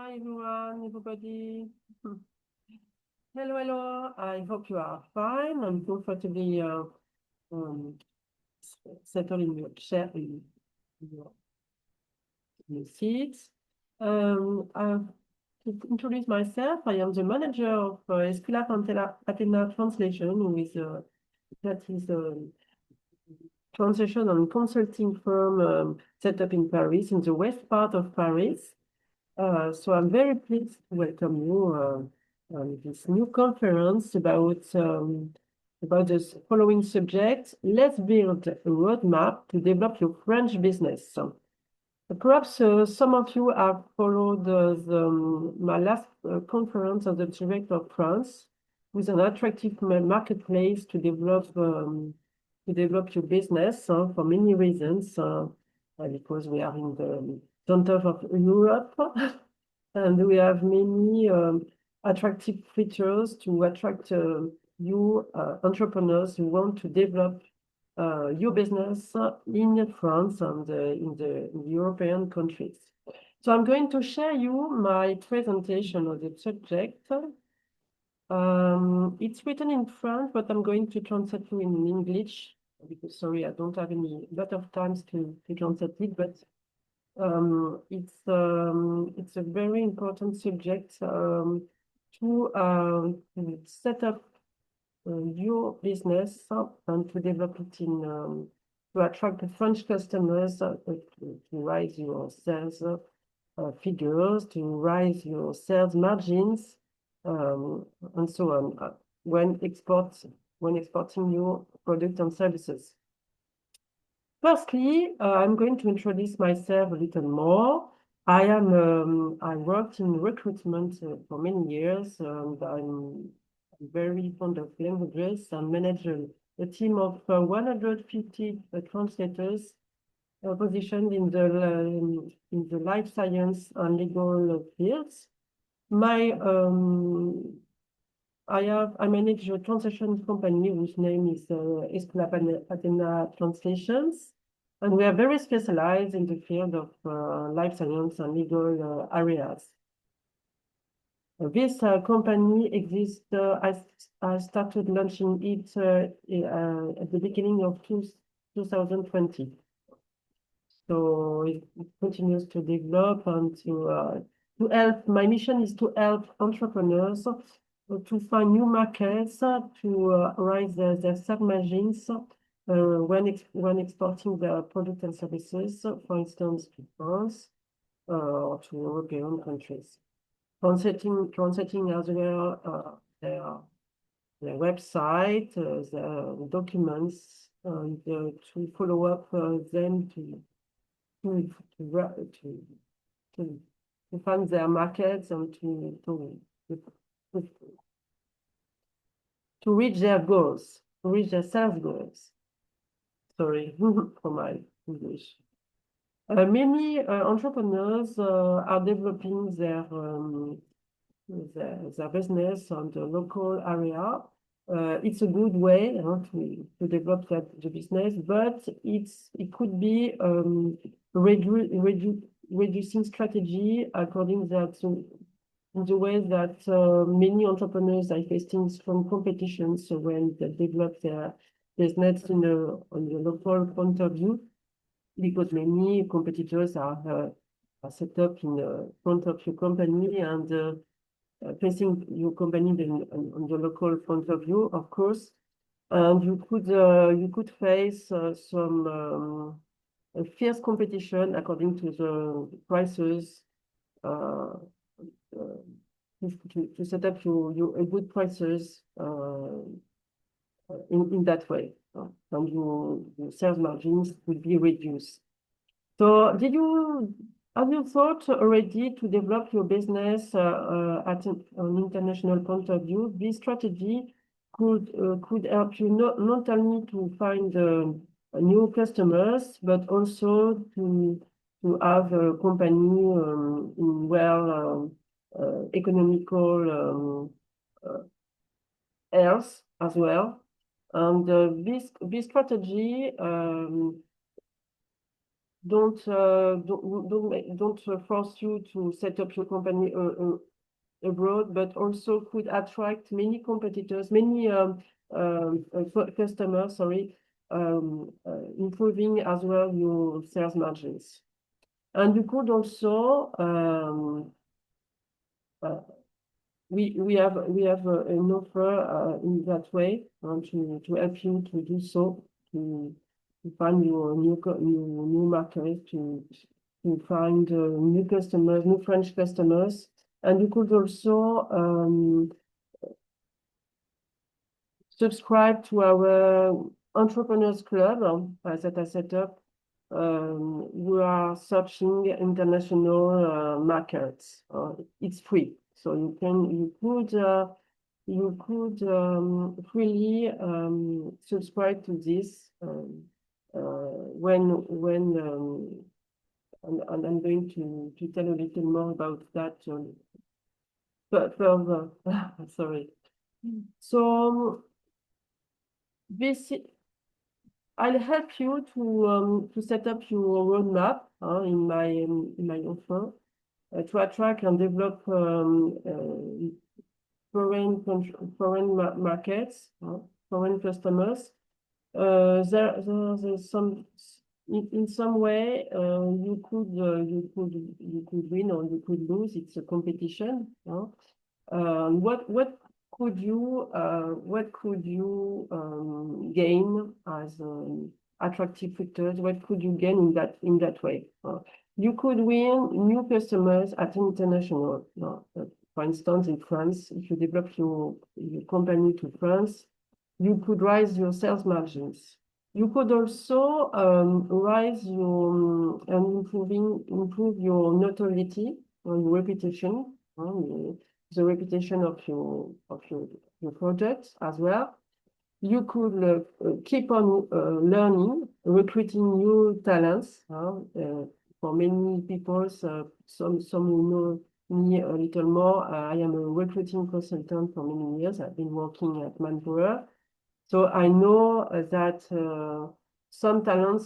Hi everyone, everybody. Hello, hello. I hope you are fine and comfortably um, settled in your chair, in your seats. To introduce myself, I am the manager of Esculape Athena Translation, that is a translation and consulting firm set up in Paris, in the west part of Paris. So I'm very pleased to welcome you on this new conference about this following subject. Let's build a roadmap to develop your French business. Perhaps some of you have followed my last conference on the subject of France, with an attractive marketplace to develop your business for many reasons, because we are in the center of Europe, and we have many attractive features to attract you entrepreneurs who want to develop your business in France and in the European countries. So I'm going to share you my presentation of the subject. It's written in French, but I'm going to translate you in English because, sorry, I don't have a lot of times to translate it, but it's a very important subject to set up your business and to develop it to attract the French customers, to rise your sales figures, to rise your sales margins, and so on, when exporting your product and services. Firstly, I'm going to introduce myself a little more. I worked in recruitment for many years, and I'm very fond of languages. I manage a team of 150 translators positioned in the life science and legal fields. I manage a translation company whose name is Esculape Athena Translations, and we are very specialized in the field of life science and legal areas. This company exists. I started launching it at the beginning of 2020. So it continues to develop and to help. My mission is to help entrepreneurs to find new markets, to raise their sales margins when exporting their products and services, for instance, to France or to European countries. Translating as well their website, their documents, and to follow up them to find their markets and to reach their goals, to reach their sales goals. Sorry for my English. Many entrepreneurs are developing their business on the local area. It's a good way to develop the business, but it could be reducing strategy according to the way that many entrepreneurs are facing strong competition. So when they develop their business on the local point of view, because many competitors are set up in front of your company and facing your company on the local point of view, of course, and you could face some fierce competition according to the prices. To set up your good prices in that way, and your sales margins will be reduced. So have you thought already to develop your business at an international point of view? This strategy could help you not only to find new customers, but also to have a company in economical health as well. And this strategy don't force you to set up your company abroad, but also could attract many competitors, many customers, sorry, improving as well your sales margins. And you could also we have an offer in that way to help you to do so, to find your new market, to find new customers, new French customers. And you could also subscribe to our entrepreneurs club that I set up. We are searching international markets. It's free, so you could freely subscribe to this and I'm going to tell a little more about that further. Sorry. So this I'll help you to set up your roadmap in my offer to attract and develop foreign markets, foreign customers. There's some in some way you could win or you could lose. It's a competition. What could you gain as attractive factors? What could you gain in that way? You could win new customers at international. For instance, in France, if you develop your company to France, you could raise your sales margins. You could also rise your and improve your notoriety or your reputation, the reputation of your projects as well. You could keep on learning, recruiting new talents. For many people, some who know me a little more, I am a recruiting consultant for many years. I've been working at Manpower. So I know that some talents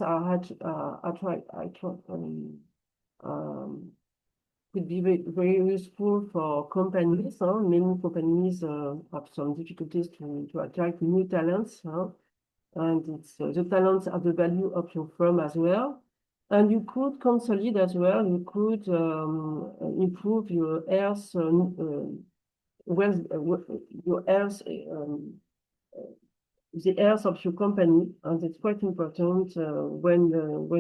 could be very useful for companies. Many companies have some difficulties to attract new talents. And it's the talents are the value of your firm as well. And you could consolidate as well. You could improve your heirs, the heirs of your company, and it's quite important when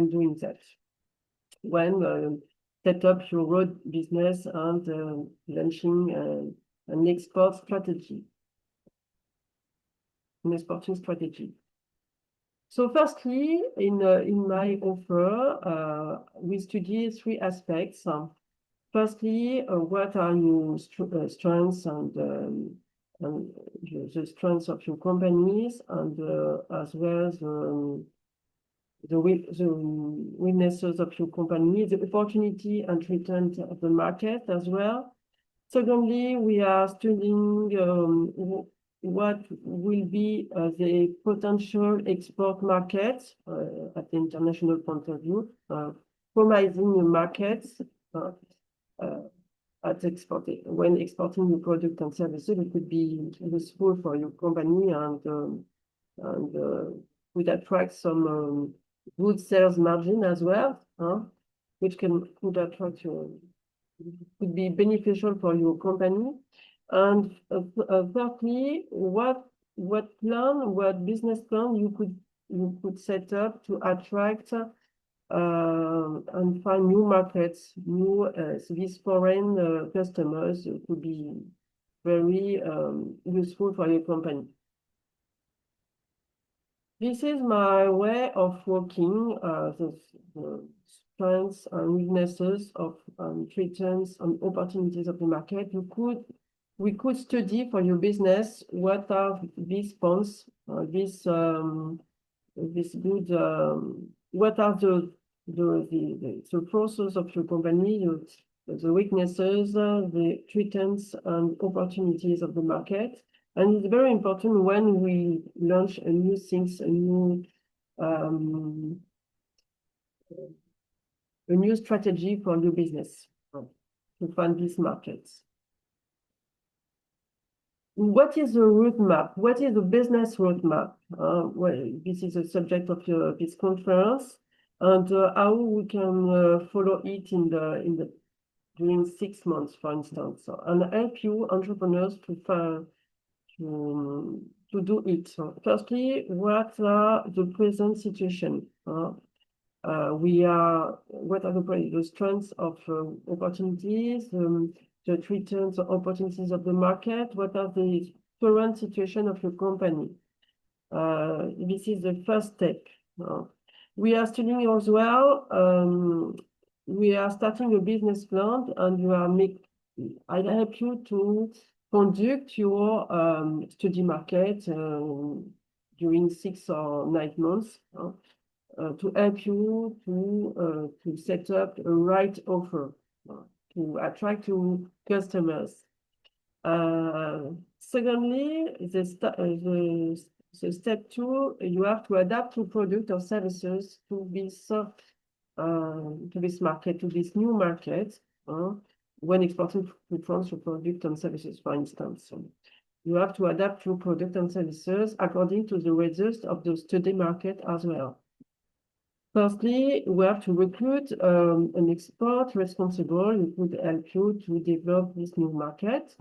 doing that. When set up your road business and launching an export strategy, an exporting strategy. So firstly, in my offer, we study three aspects. Firstly, what are your strengths and the strengths of your companies, and as well as the weaknesses of your company, the opportunity and returns of the market as well. Secondly, we are studying what will be the potential export market at the international point of view, promising new markets when exporting your product and services. It could be useful for your company and would attract some good sales margin as well, which could attract could be beneficial for your company. And thirdly, what business plan you could set up to attract and find new markets, these foreign customers could be very useful for your company. This is my way of working, the strengths and weaknesses of returns and opportunities of the market. We could study for your business what are these points, this good, what are the process of your company, the weaknesses, the returns and opportunities of the market. And it's very important when we launch a new things, a new a new strategy for your business to find these markets. What is the roadmap? What is the business roadmap? Well, this is the subject of this conference, and how we can follow it in the during 6 months, for instance, and help you entrepreneurs to do it. Firstly, what are the present situation? What are the strengths of opportunities, the returns or opportunities of the market? What are the current situation of your company? This is the first step. We are studying as well. We are starting a business plan, and I help you to conduct your study market during 6 or 9 months to help you to set up a right offer to attract your customers. Secondly, the step 2, you have to adapt your product or services to this market, to this new market, when exporting to France your product and services, for instance. So you have to adapt your product and services according to the results of the study market as well. Firstly, we have to recruit an export responsible who could help you to develop this new market.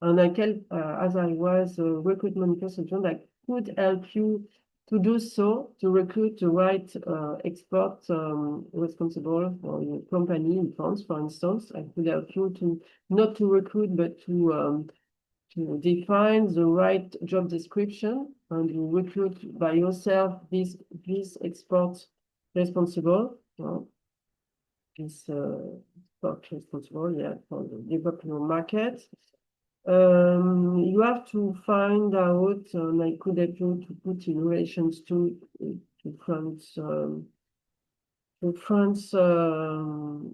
And as I was a recruitment consultant, I could help you to do so, to recruit the right export responsible for your company in France, for instance. I could help you to not to recruit, but to define the right job description, and you recruit by yourself this export responsible, this export responsible, yeah, for developing your market. You have to find out, and I could help you to put in relations to France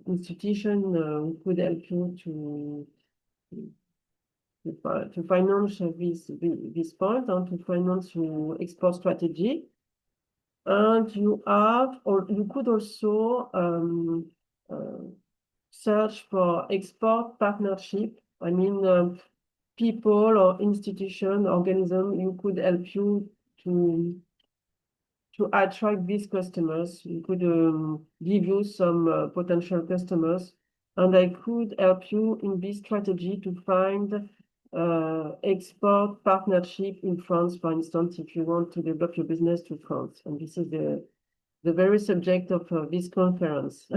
institution who could help you to finance this point and to finance your export strategy. And you could also search for export partnership. I mean, people or institution, organism, you could help you to attract these customers. You could give you some potential customers, and I could help you in this strategy to find export partnership in France, for instance, if you want to develop your business to France. And this is the very subject of this conference.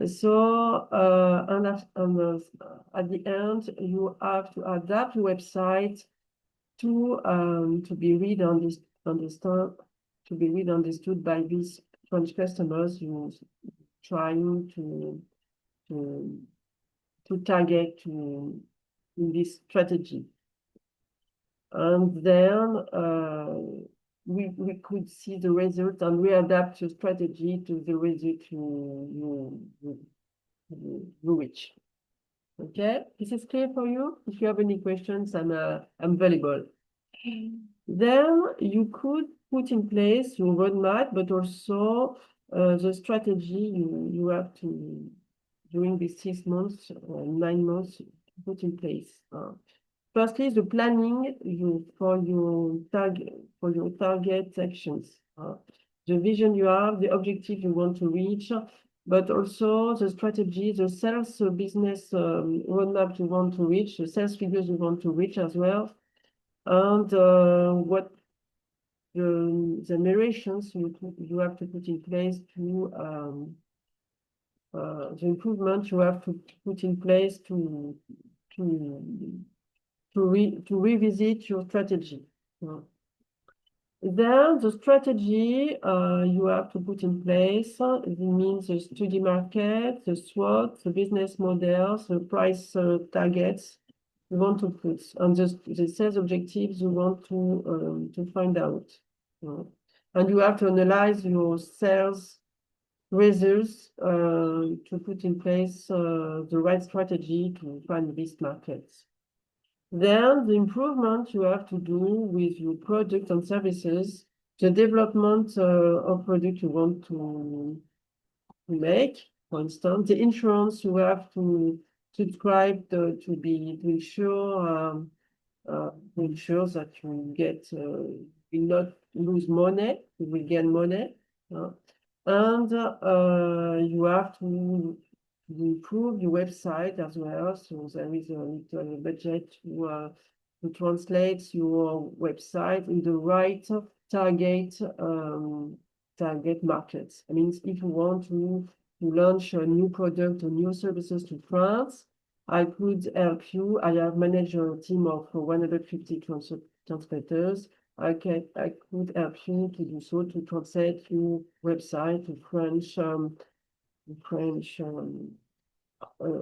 So, at the end, you have to adapt your website to be read and understood by these French customers you trying to target in this strategy. And then we could see the result and we adapt your strategy to the result you reach. Okay, this is clear for you? If you have any questions, I'm available. Then you could put in place your roadmap, but also the strategy you have to, during these 6 months, 9 months, put in place. Firstly, the planning for your target actions, the vision you have, the objective you want to reach, but also the strategy, the sales business roadmap you want to reach, the sales figures you want to reach as well, and what the narrations you have to put in place to the improvement you have to put in place to revisit your strategy. Then the strategy you have to put in place, it means the study market, the SWOT, the business models, the price targets you want to put, and the sales objectives you want to find out. And you have to analyze your sales results to put in place the right strategy to find these markets. Then the improvement you have to do with your product and services, the development of product you want make. For instance, the insurance you have to subscribe to ensure that you will not lose money, you will gain money. And you have to improve your website as well. So there is a little budget to translate your website in the right target markets. I mean, if you want to launch a new product or new services to France, I could help you. I have managed a team of 150 translators. I could help you to do so, to translate your website to French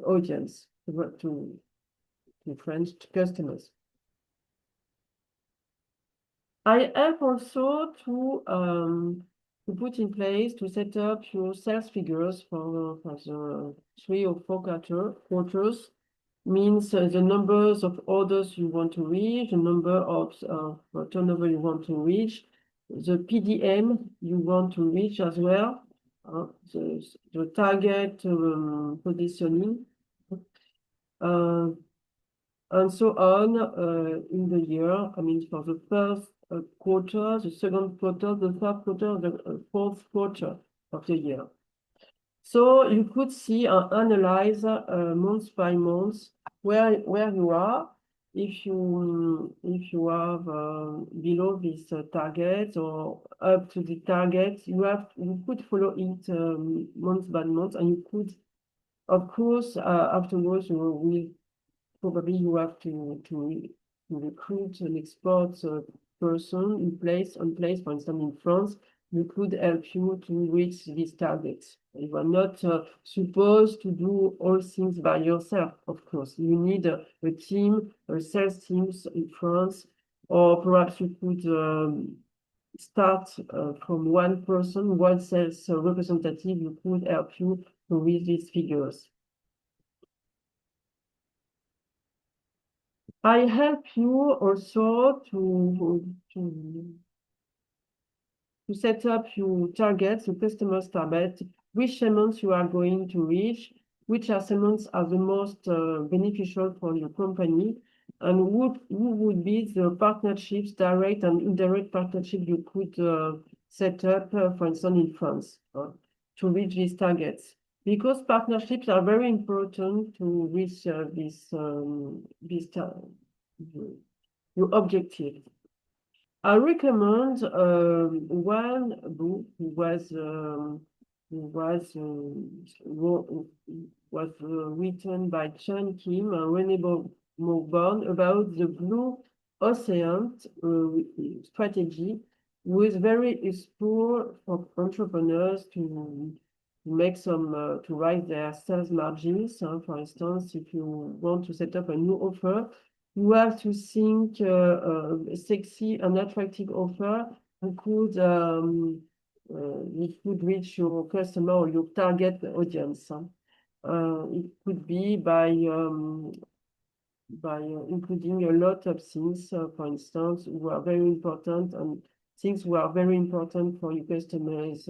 audience, to French customers. I help also to put in place, to set up your sales figures for the 3 or 4 quarters. Means the numbers of orders you want to reach, the number of turnover you want to reach, the PDM you want to reach as well, the target positioning, and so on in the year. I mean, for the first quarter, the second quarter, the third quarter, the fourth quarter of the year. So you could see and analyze month by month where you are. If you have below this target or up to the target, you could follow it month by month, and you could, of course, afterwards you have to recruit an expert person on place. For instance, in France, we could help you to reach these targets. You are not supposed to do all things by yourself, of course. You need a team, a sales teams in France, or perhaps you could start from one person, one sales representative who could help you to reach these figures. I help you also to set up your targets, your customers' target, which segments you are going to reach, which segments are the most beneficial for your company, and who would be the partnerships, direct and indirect partnership you could set up, for instance, in France, to reach these targets. Because partnerships are very important to reach your objective. I recommend one book was written by Chan Kim and René Morborn about the Blue Ocean strategy, which is very useful for entrepreneurs to make some to raise their sales margins. For instance, if you want to set up a new offer, you have to think a sexy and attractive offer that could reach your customer or your target audience. It could be by including a lot of things, for instance, who are very important, and things who are very important for your customers,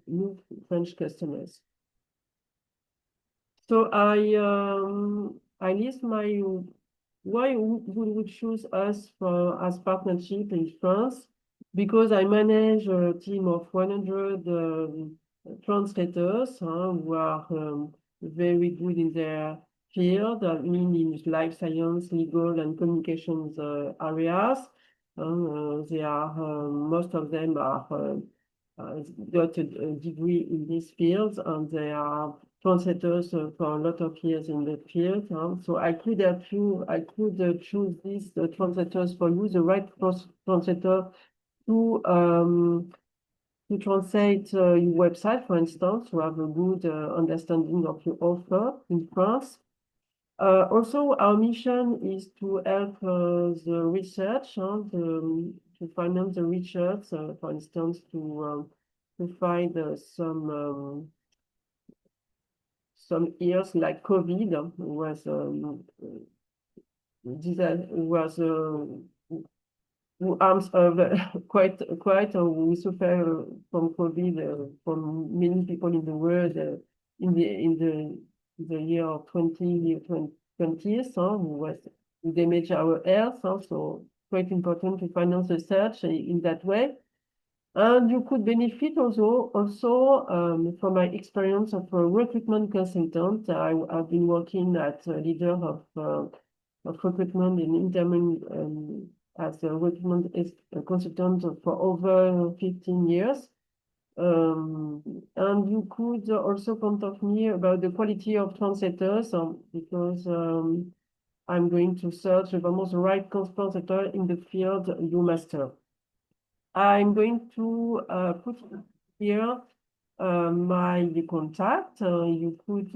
new French customers. So I list why would we choose us as partnership in France? Because I manage a team of 100 translators who are very good in their field, I mean in life science, legal, and communications areas. They are most of them are got a degree in these fields, and they are translators for a lot of years in the field. So I could help you. I could choose these translators for you, the right translator to translate your website, for instance, to have a good understanding of your offer in France. Also, our mission is to help the research, to finance the research, for instance, to find some years like COVID was who who suffer from COVID, from many people in the world in the year of 2020, so who damage our health. So quite important to finance research in that way. And you could benefit also from my experience of a recruitment consultant. I've been working as a leader of recruitment in Intermin as a recruitment consultant for over 15 years. And you could also contact me about the quality of translators because I'm going to search the most right translator in the field you master. I'm going to put here my contact. You could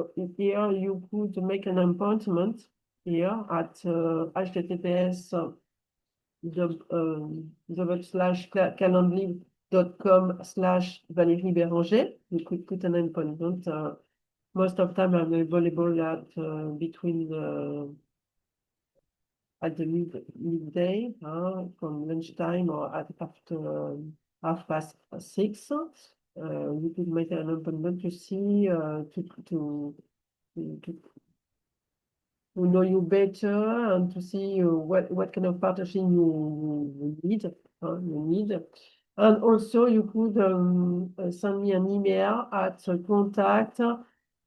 here you could make an appointment here at https calendly.com/Valérie Béranger. You could put an appointment. Most of the time I'm available at between at the midday, from lunchtime or after 6:30. You could make an appointment to see to know you better and to see what kind of partnership you need. And also you could send me an email at contact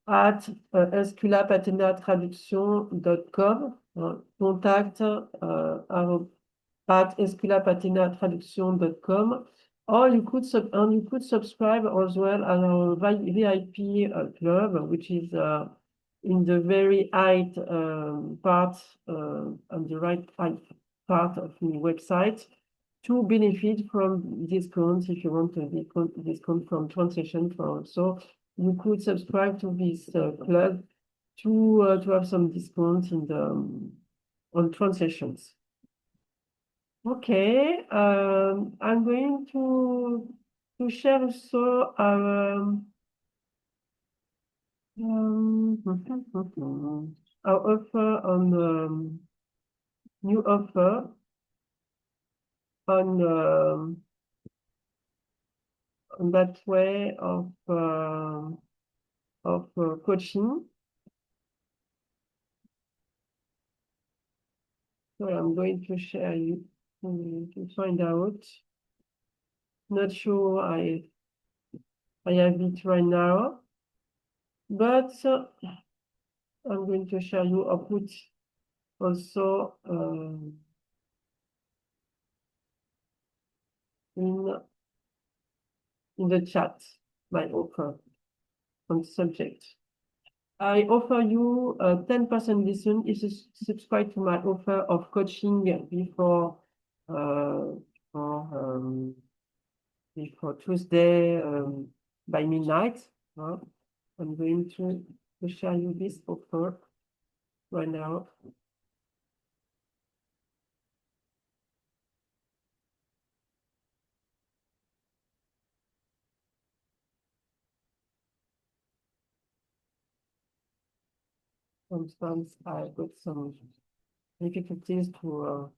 at Esculape Athena Traduction.com. Contact at Esculape Athena Traduction.com. Or you could subscribe as well at our VIP club, which is in the very high part, on the right part of the website, to benefit from discounts if you want to discount from translation for also. You could subscribe to this club to have some discounts in the on translations. Okay, I'm going to share also our offer on new offer on that way of coaching. So I'm going to share you to find out. Not sure I have it right now, but I'm going to share you. I'll put also in the chat my offer on subject. I offer you a 10% discount if you subscribe to my offer of coaching before Tuesday by midnight. I'm going to share you this offer right now. Sometimes I got some difficulties to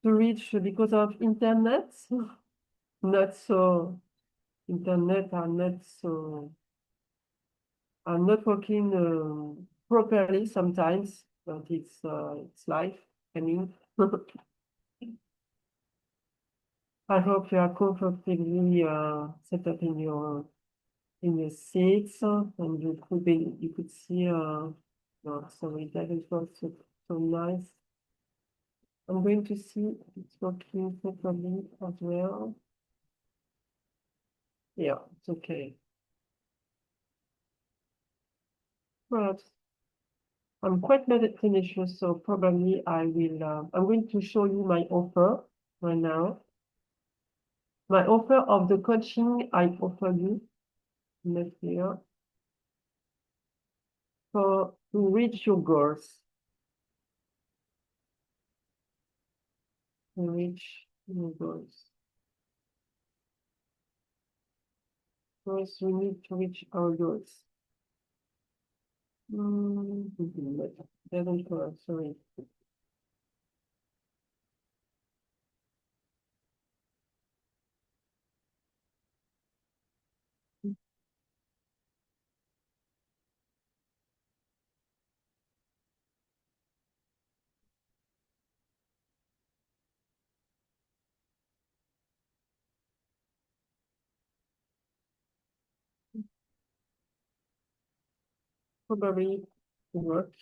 reach because of internet. Not so internet are not so are not working properly sometimes, but it's life. I mean, I hope you are comfortably set up in your seats, and you could see. No, sorry, that is not so nice. I'm going to see if it's working properly as well. Yeah, it's okay. But I'm quite tenacious, so probably I will. I'm going to show you my offer right now. My offer of the coaching I offer you next year to reach your goals. To reach your goals. First, we need to reach our goals. Doesn't work, sorry. Probably work.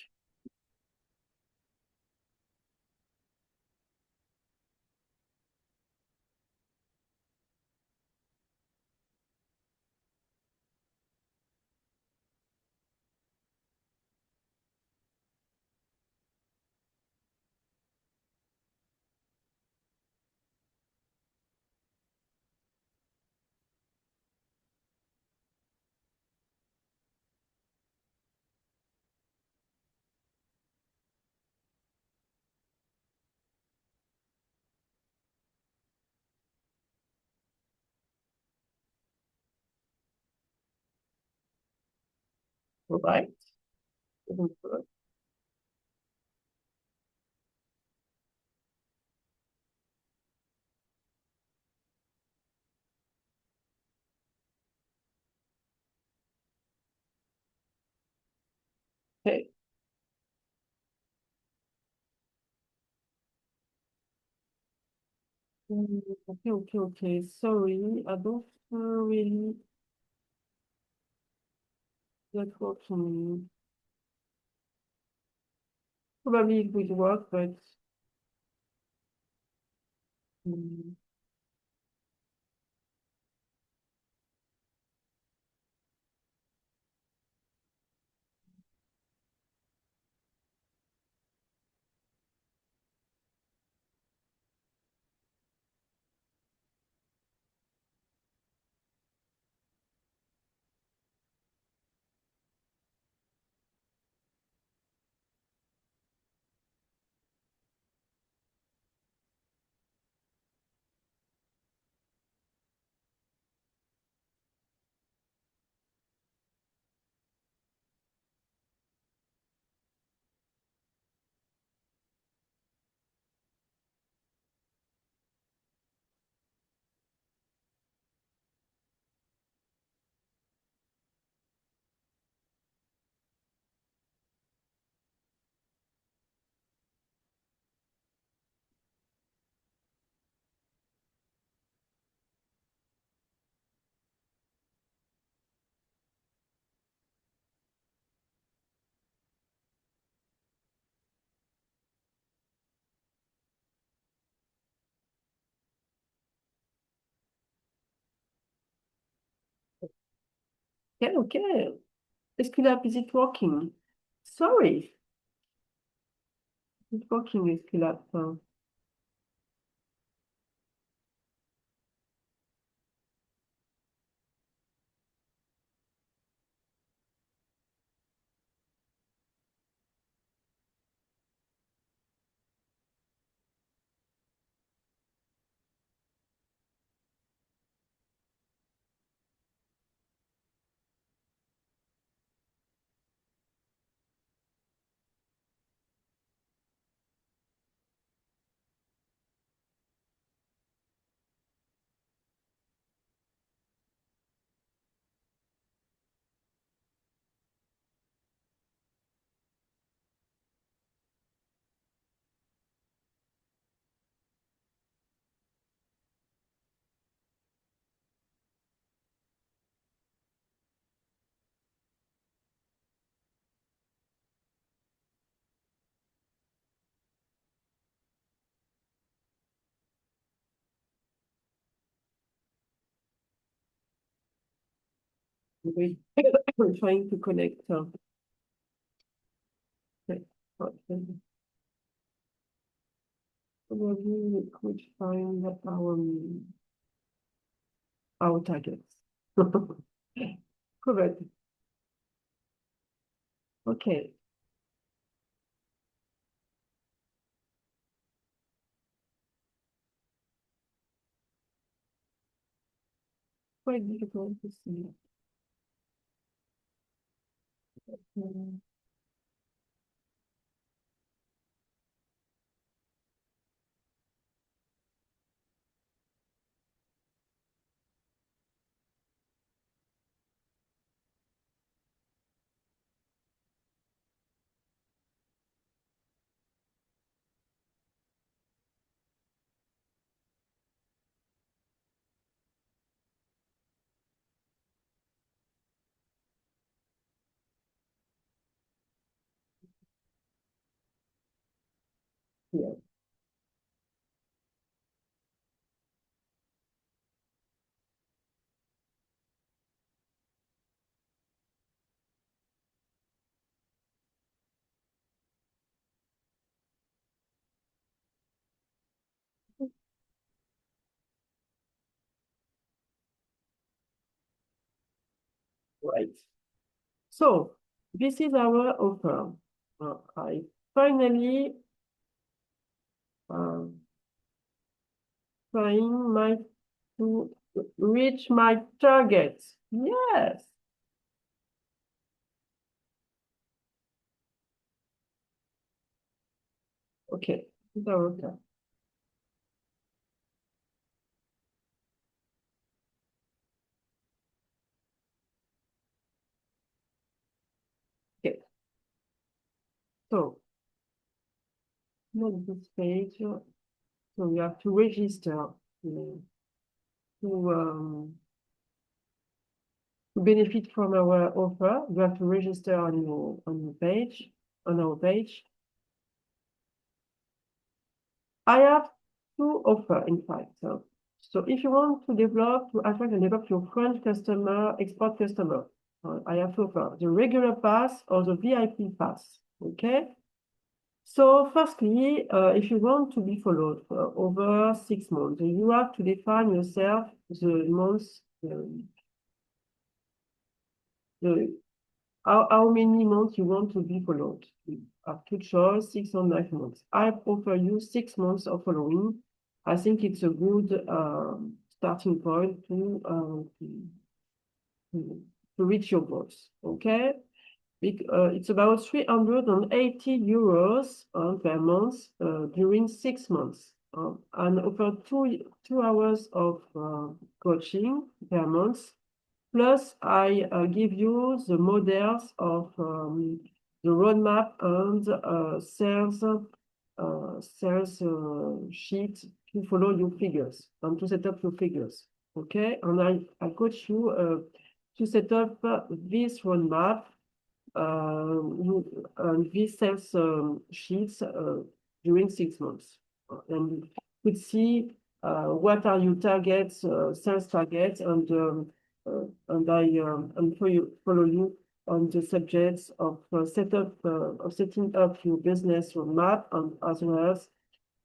Right? Doesn't work. Okay. Okay. Sorry, I don't really get what you mean. Probably it would work, but mm, okay. Esculape, is it working? Sorry, it's working, Esculape. We're trying to connect. Okay. Probably we could find our targets. Correct. Okay. Quite difficult to see. here. Right. So this is our offer. I finally trying to reach my target. Yes. Okay. This is our offer. Okay. So not this page. So we have to register to benefit from our offer. You have to register on your page, on our page. I have two offers, in fact. So if you want to attract and develop your French customer, export customer, I have two offers, the regular pass or the VIP pass, okay? So firstly, if you want to be followed for over 6 months, you have to define yourself the months, how many months you want to be followed. You have two choices, 6 or 9 months. I offer you 6 months of following. I think it's a good starting point to reach your goals, okay? It's about 380 euros per month during 6 months, and offer 2 hours of coaching per month. Plus, I give you the models of the roadmap and sales sheet to follow your figures and to set up your figures. Okay, and I coach you to set up this roadmap and these sales sheets during 6 months, and you could see what are your targets, sales targets, and follow you on the subjects of setting up your business roadmap, and as well as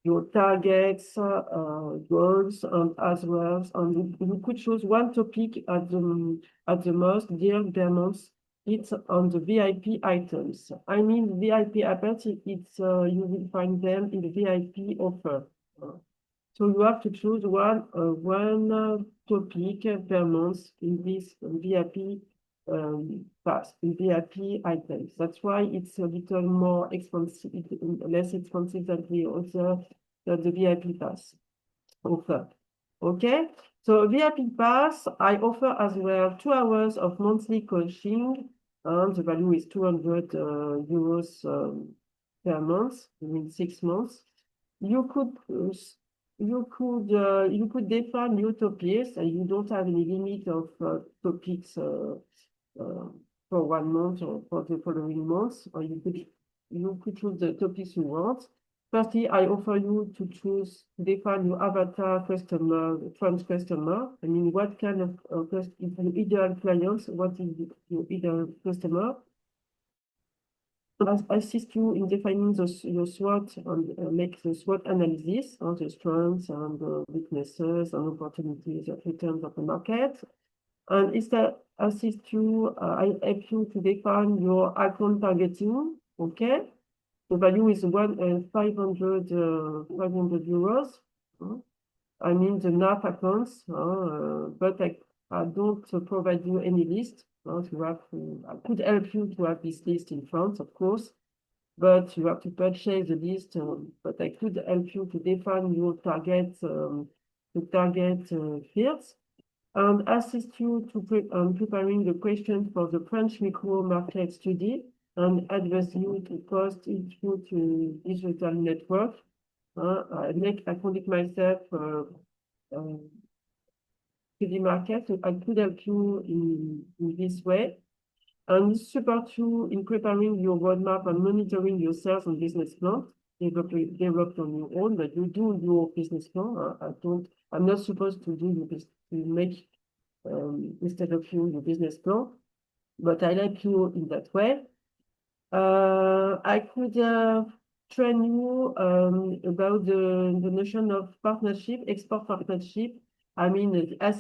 your targets, goals, and as well as, and you could choose one topic at the most, dear Bermans. It's on the VIP items. I mean, VIP items, it's you will find them in the VIP offer. So you have to choose one topic per month in this VIP pass, in VIP items. That's why it's a little more expensive, less expensive than the VIP pass offer. Okay, so VIP pass, I offer as well 2 hours of monthly coaching, and the value is 200 euros per month, in 6 months. You could define new topics, and you don't have any limit of topics for 1 month or for the following months, or you could choose the topics you want. Firstly, I offer you to define your avatar customer, French customer. I mean, what kind of ideal clients, what is your ideal customer? I assist you in defining your SWOT and make the SWOT analysis on the strengths and weaknesses and opportunities that returns of the market. And instead, assist you, I help you to define your account targeting, okay? The value is 500 euros. I mean the NAP accounts, but I don't provide you any list. I could help you to have this list in front, of course, but you have to purchase the list. But I could help you to define your target, fields, and assist you to preparing the questions for the French micro market study, and advise you to post it through to digital network. I conduct myself to the market, so I could help you in this way, and support you in preparing your roadmap and monitoring your sales and business plan. developed on your own, but you do your business plan. I'm not supposed to do to make instead of you your business plan, but I help you in that way. I could train you about the notion of partnership, export partnership. I mean, I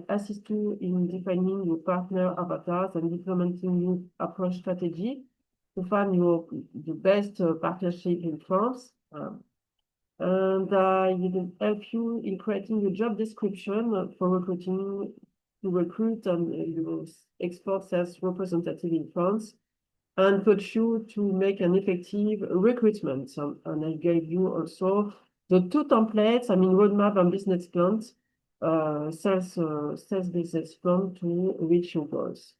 assist you in defining your partner avatars and implementing new approach strategy to find the best partnership in France. And I will help you in creating a job description for recruiting to recruit and your export sales representative in France, and coach you to make an effective recruitment. And I gave you also the two templates, I mean, roadmap and business plans, sales business plan to reach your goals.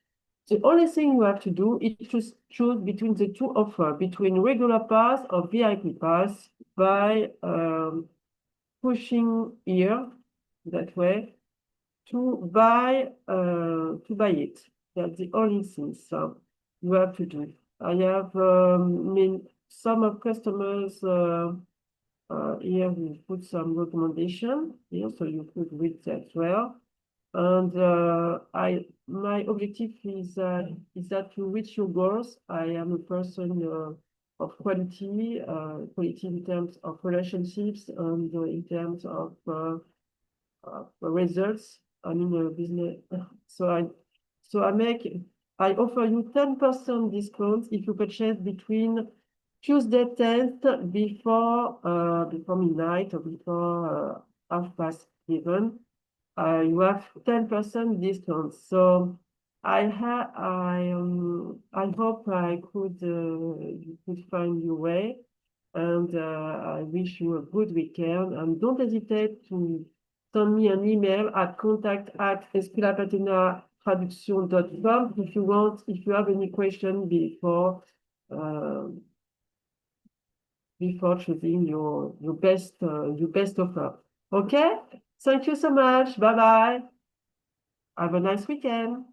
The only thing you have to do is to choose between the two offers, between regular pass or VIP pass, by pushing here that way to buy it. That's the only thing you have to do. I have some of customers here. We put some recommendation here, so you could read that well. And my objective is that to reach your goals. I am a person of quality in terms of relationships and in terms of results. I mean, business. I offer you 10% discount if you purchase between Tuesday 10th before midnight or before 11:30. You have 10% discount. So I hope you could find your way, and I wish you a good weekend. And don't hesitate to send me an email at contact@esculapeathenatransslations.com if you have any question before choosing your best offer. Okay? Thank you so much. Bye bye. Have a nice weekend.